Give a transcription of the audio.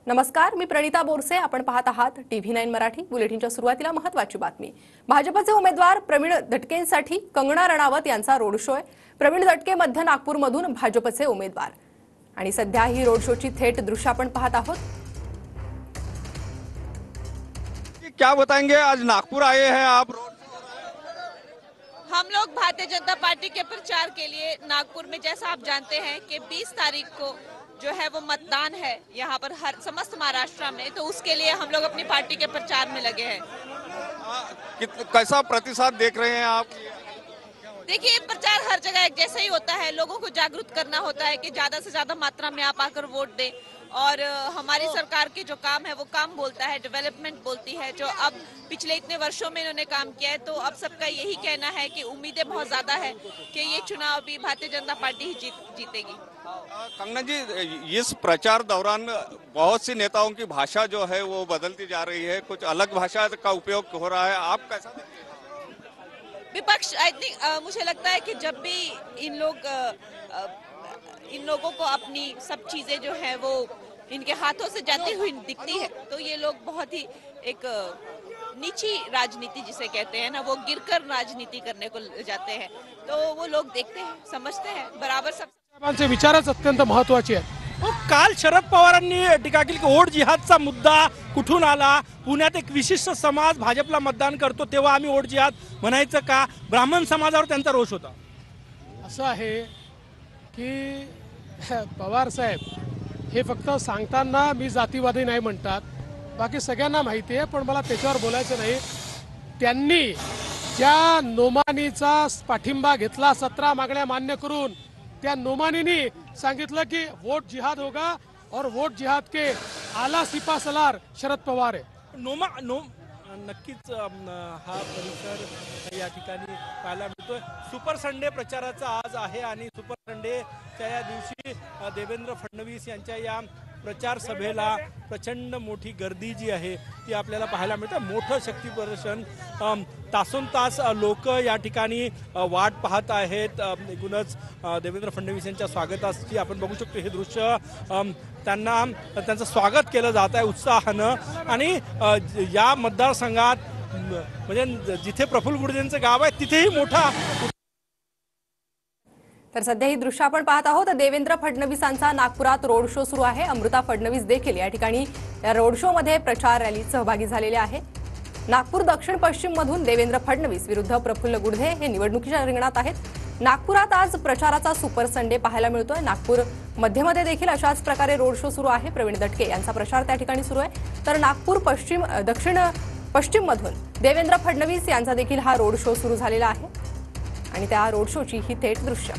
नमस्कार, मी प्रणिता बोरसे. आपण पाहत आहात TV9 मराठी. बुलेटिनच्या सुरुवातीला महत्त्वाची बातमी. भाजपचे उमेदवार प्रवीण दटकेंसाठी कंगना रणावत यांचा रोड शो आहे. प्रवीण दटके मध्य नागपूरमधून भाजपचे उमेदवार आणि सध्या ही रोड शोची थेट दृश्य आपण पाहत आहोत. क्या बताएंगे, आज नागपुर आए हैं आप? हम लोग भारतीय जनता पार्टी के प्रचार के लिए नागपुर में, जैसा आप जानते हैं कि 20 तारीख को जो है वो मतदान है यहाँ पर हर समस्त महाराष्ट्र में, तो उसके लिए हम लोग अपनी पार्टी के प्रचार में लगे हैं। कैसा प्रतिसाद देख रहे हैं आप? देखिए, प्रचार हर जगह एक जैसा ही होता है। लोगों को जागरूक करना होता है कि ज्यादा से ज्यादा मात्रा में आप आकर वोट दें और हमारी सरकार के जो काम है वो काम बोलता है, डेवलपमेंट बोलती है। जो अब पिछले इतने वर्षों में इन्होंने काम किया है, तो अब सबका यही कहना है कि उम्मीदें बहुत ज्यादा है कि ये चुनाव भी भारतीय जनता पार्टी ही जीतेगी। कंगना जी, इस प्रचार दौरान बहुत सी नेताओं की भाषा जो है वो बदलती जा रही है, कुछ अलग भाषा का उपयोग हो रहा है, आप कैसा देखते हैं? विपक्ष, आई थिंक, मुझे लगता है कि जब भी इन लोगों को अपनी सब चीजें जो है वो इनके हाथों से जाती हुई दिखती है, तो ये लोग बहुत ही एक नीची राजनीति जिसे कहते हैं ना, वो गिरकर राजनीति करने को जाते हैं। तो वो लोग देखते हैं, समझते हैं, बराबर सब साहेबांचे विचारच अत्यंत महत्त्वाचे आहेत. काल शरद पवारांनी टीका केली की वोट जिहादचा मुद्दा कुठून आला, पुण्यात एक विशिष्ट समाज भाजपला मतदान करतो तेव्हा आम्ही वोट जिहाद म्हणायचं का? ब्राह्मण समाजावर त्यांचा रोष होता. असं आहे की पवार साहेब हे फक्त सांगताना मी जातीवादी नाही म्हणतात, बाकी सगळ्यांना माहिती आहे, पण मला त्याच्यावर बोलायचं नाही. त्यांनी ज्या नोमानीचा पाठिंबा घेतला, 17 मागण्या मान्य करून, त्या नोमानीने सांगितलं की वोट जिहाद होगा और वोट जिहाद के आला सिपा सलार शरद पवार आहे. नक्कीच हा परिसर या ठिकाणी पाहायला मिळतोय. सुपर संडे प्रचाराचा आज आहे आणि सुपर संडेच्या या दिवशी देवेंद्र फडणवीस यांच्या या प्रचार सभेला प्रचंड मोठी गर्दी जी आहे ती आपल्याला पाहायला मिळते. मोठं शक्ती प्रदर्शन, तासोन तास लोक या ठिकाणी वाट पाहत आहेत. एकूणच देवेंद्र फडणवीस यांच्या स्वागताची आपण बघू शकतो हे दृश्य. त्यांचं स्वागत केलं जात आहे उत्साहानं आणि या मतदारसंघात म्हणजे जिथे प्रफुल्ल गुडगेंचं गाव आहे तिथेही मोठा. तर सध्या ही दृश्य आपण पाहत आहोत. देवेंद्र फडणवीसांचा नागपुरात रोड शो सुरू आहे. अमृता फडणवीस देखील या ठिकाणी या रोड शो मध्ये प्रचार रॅलीत सहभागी झालेले आहे. नागपूर दक्षिण पश्चिम मधून देवेंद्र फडणवीस विरुद्ध प्रफुल्ल गुडघे हे निवडणुकीच्या रिंगणात आहेत. नागपुरात आज प्रचाराचा सुपर संडे पाहायला मिळतोय. नागपूर मध्यमध्ये देखील अशाच प्रकारे रोड शो सुरू आहे. प्रवीण दटके यांचा प्रचार त्या ठिकाणी सुरू आहे. तर नागपूर दक्षिण पश्चिम मधून देवेंद्र फडणवीस यांचा देखील हा रोड शो सुरू झालेला आहे आणि त्या रोड शोची ही थेट दृश्य